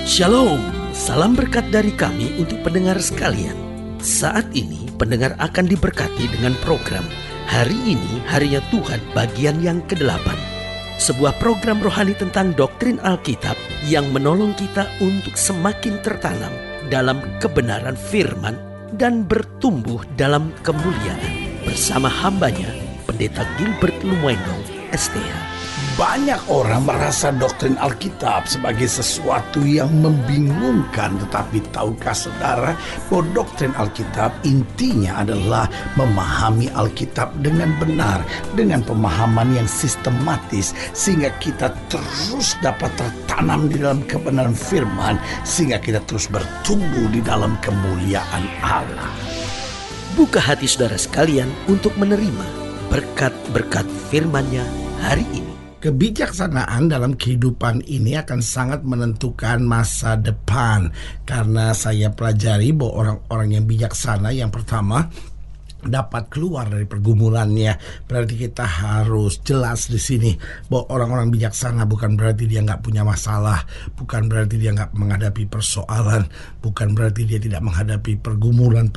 Shalom, salam berkat dari kami untuk pendengar sekalian. Saat ini pendengar akan diberkati dengan program Hari Ini Harinya Tuhan bagian yang ke-8. Sebuah program rohani tentang doktrin Alkitab yang menolong kita untuk semakin tertanam dalam kebenaran firman dan bertumbuh dalam kemuliaan. Bersama hambanya, Pendeta Gilbert Lumwendo, STH. Banyak orang merasa doktrin Alkitab sebagai sesuatu yang membingungkan. Tetapi tahukah saudara bahwa doktrin Alkitab intinya adalah memahami Alkitab dengan benar, dengan pemahaman yang sistematis, sehingga kita terus dapat tertanam di dalam kebenaran firman, sehingga kita terus bertumbuh di dalam kemuliaan Allah. Buka hati saudara sekalian untuk menerima berkat-berkat firman-Nya hari ini. Kebijaksanaan dalam kehidupan ini akan sangat menentukan masa depan. Karena saya pelajari bahwa orang-orang yang bijaksana, yang pertama, dapat keluar dari pergumulannya. Berarti kita harus jelas di sini bahwa orang-orang bijaksana bukan berarti dia nggak punya masalah, bukan berarti dia nggak menghadapi persoalan, bukan berarti dia tidak menghadapi pergumulan,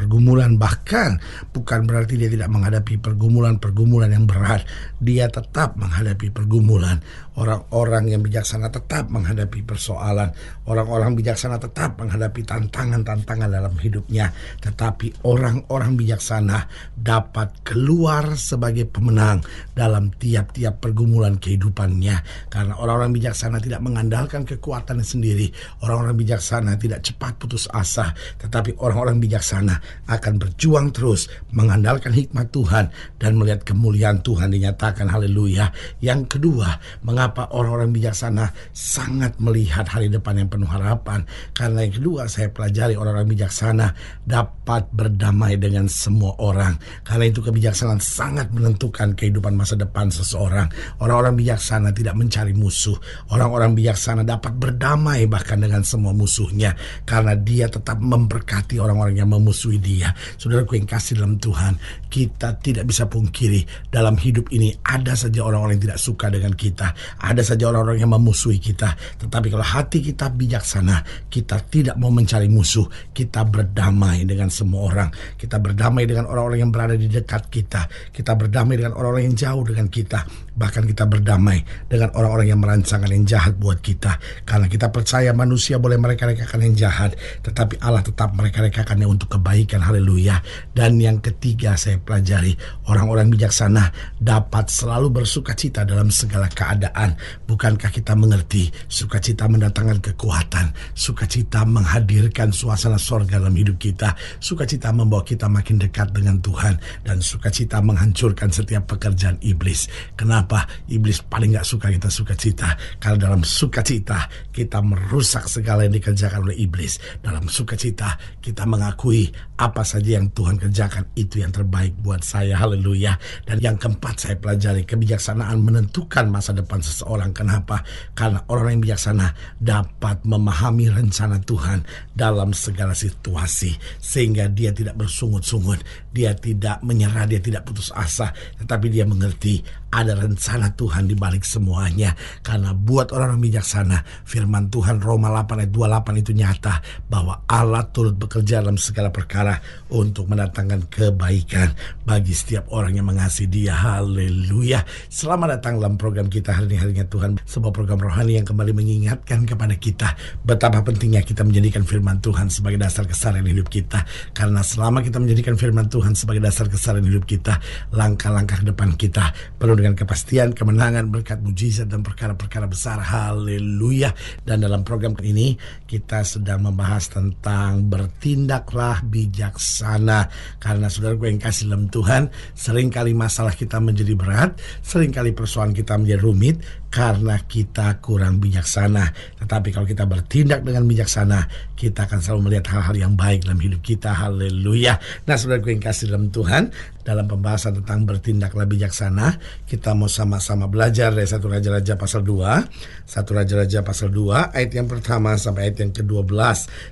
bahkan bukan berarti dia tidak menghadapi pergumulan yang berat. Dia tetap menghadapi pergumulan. Orang-orang yang bijaksana tetap menghadapi persoalan. Orang-orang bijaksana tetap menghadapi tantangan-tantangan dalam hidupnya. Tetapi orang-orang bijaksana dapat keluar sebagai pemenang dalam tiap-tiap pergumulan kehidupannya. Karena orang-orang bijaksana tidak mengandalkan kekuatannya sendiri. Orang-orang bijaksana tidak cepat putus asa. Tetapi orang-orang bijaksana akan berjuang terus mengandalkan hikmat Tuhan dan melihat kemuliaan Tuhan dinyatakan. Haleluya. Yang kedua, mengapa orang-orang bijaksana sangat melihat hari depan yang penuh harapan? Karena yang kedua, saya pelajari orang-orang bijaksana dapat berdamai dengan semua orang. Karena itu kebijaksanaan sangat menentukan kehidupan masa depan seseorang. Orang-orang bijaksana tidak mencari musuh. Orang-orang bijaksana dapat berdamai bahkan dengan semua musuhnya, karena dia tetap memberkati orang-orang yang memusuhi dia. Saudaraku yang kasih dalam Tuhan, kita tidak bisa pungkiri dalam hidup ini ada saja orang-orang yang tidak suka dengan kita, ada saja orang-orang yang memusuhi kita. Tetapi kalau hati kita bijaksana, kita tidak mau mencari musuh. Kita berdamai dengan semua orang. Kita berdamai dengan orang-orang yang berada di dekat kita. Kita berdamai dengan orang-orang yang jauh dengan kita. Bahkan kita berdamai dengan orang-orang yang merancangkan yang jahat buat kita. Karena kita percaya manusia boleh mereka-rekakan yang jahat, tetapi Allah tetap mereka-rekakannya untuk kebaikan. Haleluya. Dan yang ketiga saya pelajari, orang-orang bijaksana dapat selalu bersukacita dalam segala keadaan. Bukankah kita mengerti sukacita mendatangkan kekuatan, sukacita menghadirkan suasana sorga dalam hidup kita, sukacita membawa kita makin dekat dengan Tuhan, dan sukacita menghancurkan setiap pekerjaan iblis. Kenapa? Iblis paling gak suka kita sukacita, karena dalam sukacita kita merusak segala yang dikerjakan oleh iblis. Dalam sukacita kita mengakui apa saja yang Tuhan kerjakan itu yang terbaik buat saya. Haleluya. Dan yang keempat saya pelajari, kebijaksanaan menentukan masa depan seseorang. Kenapa? Karena orang yang bijaksana dapat memahami rencana Tuhan dalam segala situasi, sehingga dia tidak bersungut-sungut, dia tidak menyerah, dia tidak putus asa, tetapi dia mengerti ada rencana Tuhan di balik semuanya. Karena buat orang-orang bijaksana, firman Tuhan Roma 8 ayat 28 itu nyata bahwa Allah turut bekerja dalam segala perkara untuk mendatangkan kebaikan bagi setiap orang yang mengasihi Dia. Haleluya. Selamat datang dalam program kita Hari Ini Harinya Tuhan, sebuah program rohani yang kembali mengingatkan kepada kita betapa pentingnya kita menjadikan firman Tuhan sebagai dasar keseharian hidup kita. Karena selama kita menjadikan firman Tuhan sebagai dasar keseharian hidup kita, langkah-langkah ke depan kita penuh dengan kepastian, kemenangan, berkat, mujizat, dan perkara-perkara besar. Haleluya. Dan dalam program ini kita sedang membahas tentang bertindaklah bijaksana. Karena saudaraku yang kasih dalam Tuhan, seringkali masalah kita menjadi berat, seringkali persoalan kita menjadi rumit karena kita kurang bijaksana. Tetapi kalau kita bertindak dengan bijaksana, kita akan selalu melihat hal-hal yang baik dalam hidup kita. Haleluya. Nah, saudaraku yang kasih dalam Tuhan, dalam pembahasan tentang bertindaklah bijaksana, kita mau sama-sama belajar dari 1 Raja-Raja pasal 2. 1 Raja-Raja pasal 2 ayat yang pertama sampai ayat yang ke-12.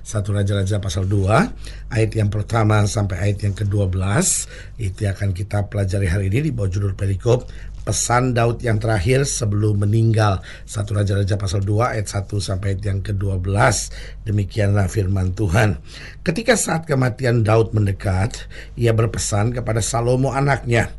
1 Raja-Raja pasal 2 ayat yang pertama sampai ayat yang ke-12. Itu akan kita pelajari hari ini di bawah judul perikop pesan Daud yang terakhir sebelum meninggal. 1 Raja-Raja pasal 2 ayat 1 sampai ayat yang ke-12. Demikianlah firman Tuhan. Ketika saat kematian Daud mendekat, ia berpesan kepada Salomo anaknya,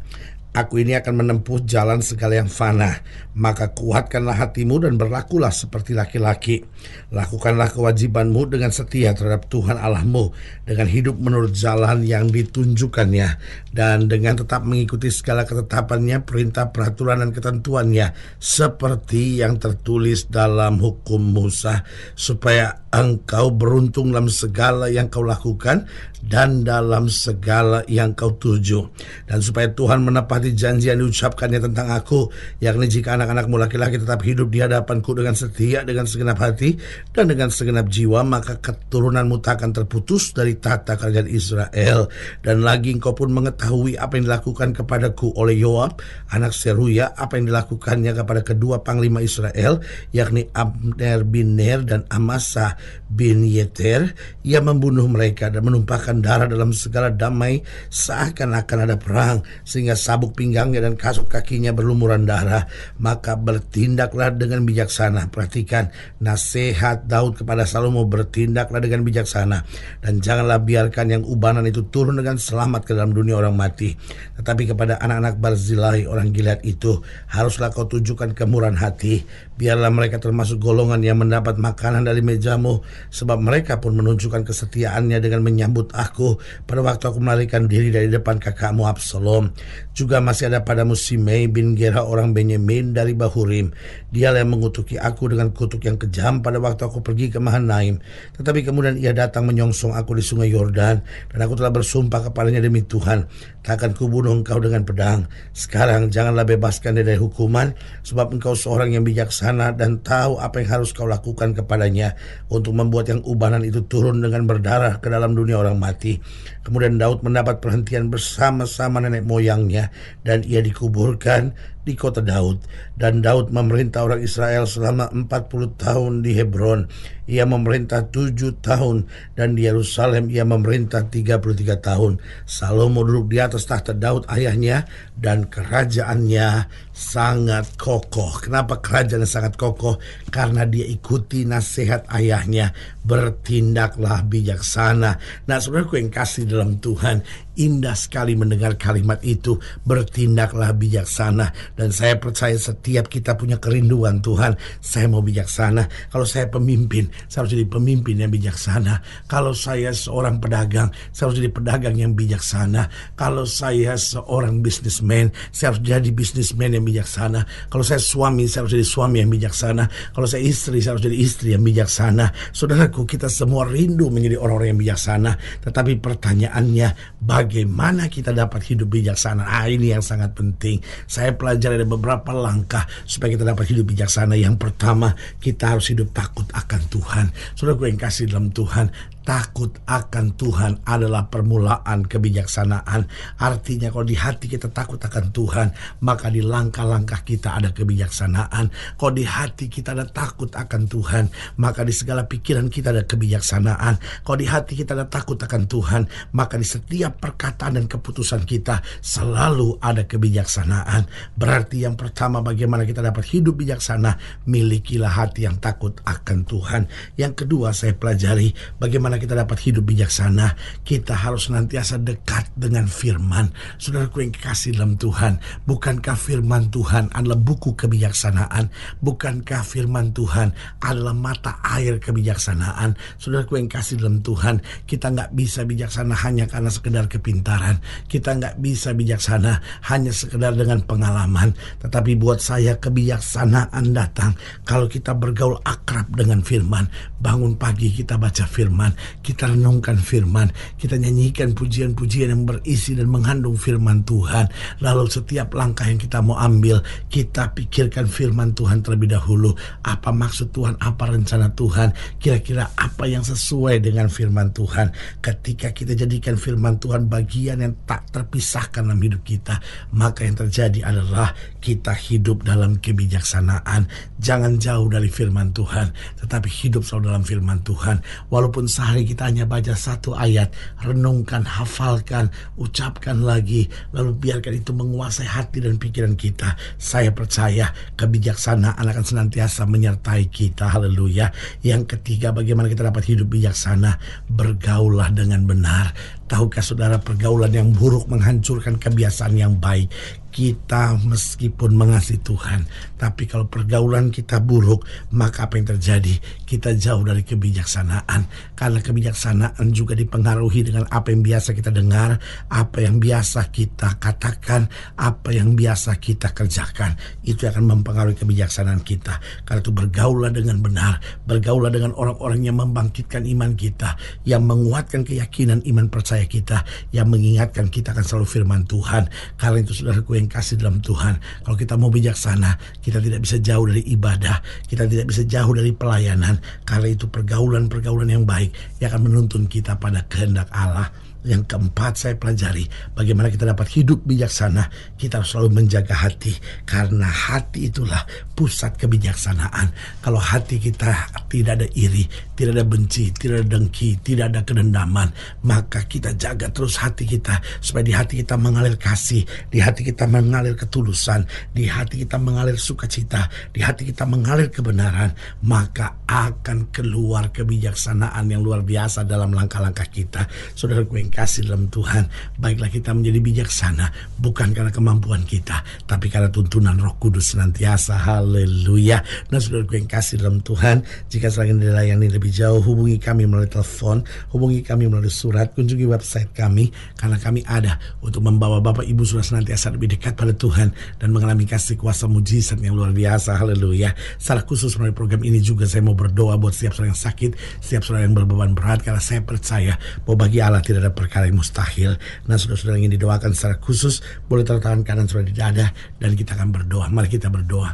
"Aku ini akan menempuh jalan segala yang fana, maka kuatkanlah hatimu dan berlakulah seperti laki-laki. Lakukanlah kewajibanmu dengan setia terhadap Tuhan Allahmu, dengan hidup menurut jalan yang ditunjukkannya, dan dengan tetap mengikuti segala ketetapannya, perintah, peraturan, dan ketentuannya, seperti yang tertulis dalam hukum Musa, supaya engkau beruntung dalam segala yang kau lakukan dan dalam segala yang kau tuju, dan supaya Tuhan menepati janji yang diucapkannya tentang aku, yakni jika anak-anakmu laki-laki tetap hidup di hadapanku dengan setia, dengan segenap hati, dan dengan segenap jiwa, maka keturunanmu tak akan terputus dari tahta kerajaan Israel. Dan lagi engkau pun mengetahui apa yang dilakukan kepadaku oleh Yoab, anak Seruya, apa yang dilakukannya kepada kedua panglima Israel, yakni Abner bin Ner dan Amasa bin Yeter. Ia membunuh mereka dan menumpahkan darah dalam segala damai, seakan-akan ada perang, sehingga sabuk pinggangnya dan kasut kakinya berlumuran darah. Maka bertindaklah dengan bijaksana." Perhatikan nasihat Daud kepada Salomo, bertindaklah dengan bijaksana, dan janganlah biarkan yang ubanan itu turun dengan selamat ke dalam dunia orang mati. Tetapi kepada anak-anak Barzilai orang Gilead itu haruslah kau tunjukkan kemurahan hati. Biarlah mereka termasuk golongan yang mendapat makanan dari mejamu, sebab mereka pun menunjukkan kesetiaannya dengan menyambut aku pada waktu aku melarikan diri dari depan kakakmu Absalom. Juga masih ada padamu Simei bin Gera orang Benyamin dari Bahurim. Dialah yang mengutuki aku dengan kutuk yang kejam pada waktu aku pergi ke Mahanaim. Tetapi kemudian ia datang menyongsong aku di sungai Yordan, dan aku telah bersumpah kepadanya demi Tuhan, takkan kubunuh engkau dengan pedang. Sekarang janganlah bebaskan dia dari hukuman, sebab engkau seorang yang bijaksana dan tahu apa yang harus kau lakukan kepadanya untuk membuat yang ubanan itu turun dengan berdarah ke dalam dunia orang mati." Kemudian Daud mendapat perhentian bersama-sama nenek moyangnya, dan ia dikuburkan di kota Daud. Dan Daud memerintah orang Israel selama 40 tahun di Hebron. Ia memerintah 7 tahun, dan di Yerusalem ia memerintah 33 tahun. Salomo duduk di atas tahta Daud ayahnya, dan kerajaannya sangat kokoh. Kenapa kerajaannya sangat kokoh? Karena dia ikuti nasihat ayahnya, bertindaklah bijaksana. Nah, saudaraku yang kasih dalam Tuhan, indah sekali mendengar kalimat itu, bertindaklah bijaksana. Dan saya percaya setiap kita punya kerinduan, Tuhan, saya mau bijaksana. Kalau saya pemimpin, saya harus jadi pemimpin yang bijaksana. Kalau saya seorang pedagang, saya harus jadi pedagang yang bijaksana. Kalau saya seorang bisnismen, saya harus jadi bisnismen yang bijaksana. Kalau saya suami, saya harus jadi suami yang bijaksana. Kalau saya istri, saya harus jadi istri yang bijaksana. Saudaraku, kita semua rindu menjadi orang-orang yang bijaksana. Tetapi pertanyaannya, bagaimana kita dapat hidup bijaksana? Ini yang sangat penting. Saya pelajari ada beberapa langkah supaya kita dapat hidup bijaksana. Yang pertama, kita harus hidup takut akan Tuhan. Saudaraku yang kasih dalam Tuhan, takut akan Tuhan adalah permulaan kebijaksanaan. Artinya kalau di hati kita takut akan Tuhan, maka di langkah-langkah kita ada kebijaksanaan. Kalau di hati kita ada takut akan Tuhan, maka di segala pikiran kita ada kebijaksanaan. Kalau di hati kita ada takut akan Tuhan, maka di setiap perkataan dan keputusan kita selalu ada kebijaksanaan. Berarti yang pertama, bagaimana kita dapat hidup bijaksana? Milikilah hati yang takut akan Tuhan. Yang kedua, saya pelajari bagaimana kita dapat hidup bijaksana. Kita harus senantiasa dekat dengan firman. Saudaraku yang kasih dalam Tuhan, bukankah firman Tuhan adalah buku kebijaksanaan? Bukankah firman Tuhan adalah mata air kebijaksanaan? Saudaraku yang kasih dalam Tuhan, kita nggak bisa bijaksana hanya karena sekedar kepintaran. Kita nggak bisa bijaksana hanya sekedar dengan pengalaman. Tetapi buat saya kebijaksanaan datang kalau kita bergaul akrab dengan firman. Bangun pagi kita baca firman, kita renungkan firman, kita nyanyikan pujian-pujian yang berisi dan mengandung firman Tuhan. Lalu setiap langkah yang kita mau ambil, kita pikirkan firman Tuhan terlebih dahulu. Apa maksud Tuhan, apa rencana Tuhan, kira-kira apa yang sesuai dengan firman Tuhan. Ketika kita jadikan firman Tuhan bagian yang tak terpisahkan dalam hidup kita, maka yang terjadi adalah kita hidup dalam kebijaksanaan. Jangan jauh dari firman Tuhan, tetapi hidup selalu dalam firman Tuhan. Walaupun hari kita hanya baca satu ayat, renungkan, hafalkan, ucapkan lagi, lalu biarkan itu menguasai hati dan pikiran kita. Saya percaya kebijaksanaan akan senantiasa menyertai kita. Haleluya. Yang ketiga, bagaimana kita dapat hidup bijaksana? Bergaulah dengan benar. Tahukah saudara, pergaulan yang buruk menghancurkan kebiasaan yang baik. Kita meskipun mengasihi Tuhan, tapi kalau pergaulan kita buruk, maka apa yang terjadi? Kita jauh dari kebijaksanaan. Karena kebijaksanaan juga dipengaruhi dengan apa yang biasa kita dengar, apa yang biasa kita katakan, apa yang biasa kita kerjakan. Itu akan mempengaruhi kebijaksanaan kita. Karena itu bergaulah dengan benar, bergaulah dengan orang-orang yang membangkitkan iman kita, yang menguatkan keyakinan iman percaya kita, yang mengingatkan kita akan selalu firman Tuhan. Karena itu saudaraku yang kasih dalam Tuhan, kalau kita mau bijaksana, kita tidak bisa jauh dari ibadah, kita tidak bisa jauh dari pelayanan. Karena itu pergaulan-pergaulan yang baik yang akan menuntun kita pada kehendak Allah. Yang keempat, saya pelajari bagaimana kita dapat hidup bijaksana. Kita harus selalu menjaga hati, karena hati itulah pusat kebijaksanaan. Kalau hati kita tidak ada iri, tidak ada benci, tidak ada dengki, tidak ada kedendaman, maka kita jaga terus hati kita, supaya di hati kita mengalir kasih, di hati kita mengalir ketulusan, di hati kita mengalir sukacita, di hati kita mengalir kebenaran. Maka akan keluar kebijaksanaan yang luar biasa dalam langkah-langkah kita. Saudara gue kasih dalam Tuhan, baiklah kita menjadi bijaksana, bukan karena kemampuan kita, tapi karena tuntunan Roh Kudus senantiasa. Haleluya. Nah, saudara yang kasih dalam Tuhan, jika selagi dilayani lebih jauh, hubungi kami melalui telepon, hubungi kami melalui surat, kunjungi website kami, karena kami ada untuk membawa Bapak Ibu sudah senantiasa lebih dekat pada Tuhan dan mengalami kasih kuasa mujizat yang luar biasa. Haleluya. Secara khusus melalui program ini juga saya mau berdoa buat setiap saudara yang sakit, setiap saudara yang berbeban berat, karena saya percaya bahwa bagi Allah tidak ada perkara yang mustahil. Nah, saudara-saudara yang ingin didoakan secara khusus, boleh taruh tangan kanan saudara di dada, dan kita akan berdoa. Mari kita berdoa.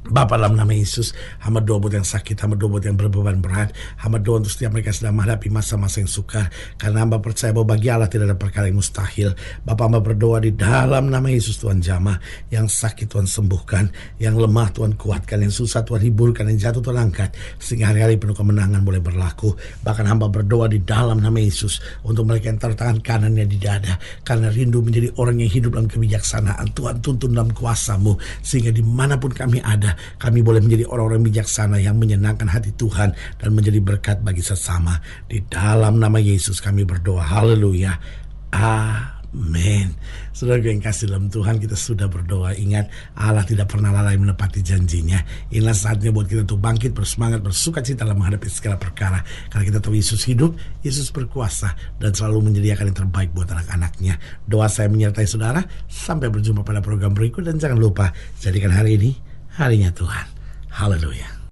Bapa, dalam nama Yesus, hamba doa buat yang sakit, hamba doa buat yang berbeban berat, hamba doa untuk setiap mereka sedang menghadapi masa-masa yang sukar, karena hamba percaya bahwa bagi Allah tidak ada perkara yang mustahil. Bapa, hamba berdoa di dalam nama Yesus, Tuhan jamah, yang sakit Tuhan sembuhkan, yang lemah Tuhan kuatkan, yang susah Tuhan hiburkan, yang jatuh Tuhan angkat, sehingga hari-hari penuh kemenangan boleh berlaku. Bahkan hamba berdoa di dalam nama Yesus untuk mereka yang taruh tangan kanannya di dada, karena rindu menjadi orang yang hidup dalam kebijaksanaan. Tuhan tuntun dalam kuasa-Mu, sehingga dimanapun kami ada, kami boleh menjadi orang-orang bijaksana yang menyenangkan hati Tuhan dan menjadi berkat bagi sesama. Di dalam nama Yesus kami berdoa. Haleluya. Amin. Saudara yang kasih dalam Tuhan, kita sudah berdoa. Ingat, Allah tidak pernah lalai menepati janjinya. Inilah saatnya buat kita untuk bangkit, bersemangat, bersukacita dalam menghadapi segala perkara. Karena kita tahu Yesus hidup, Yesus berkuasa, dan selalu menyediakan yang terbaik buat anak-anaknya. Doa saya menyertai saudara. Sampai berjumpa pada program berikut, dan jangan lupa, jadikan hari ini harinya Tuhan. Haleluya.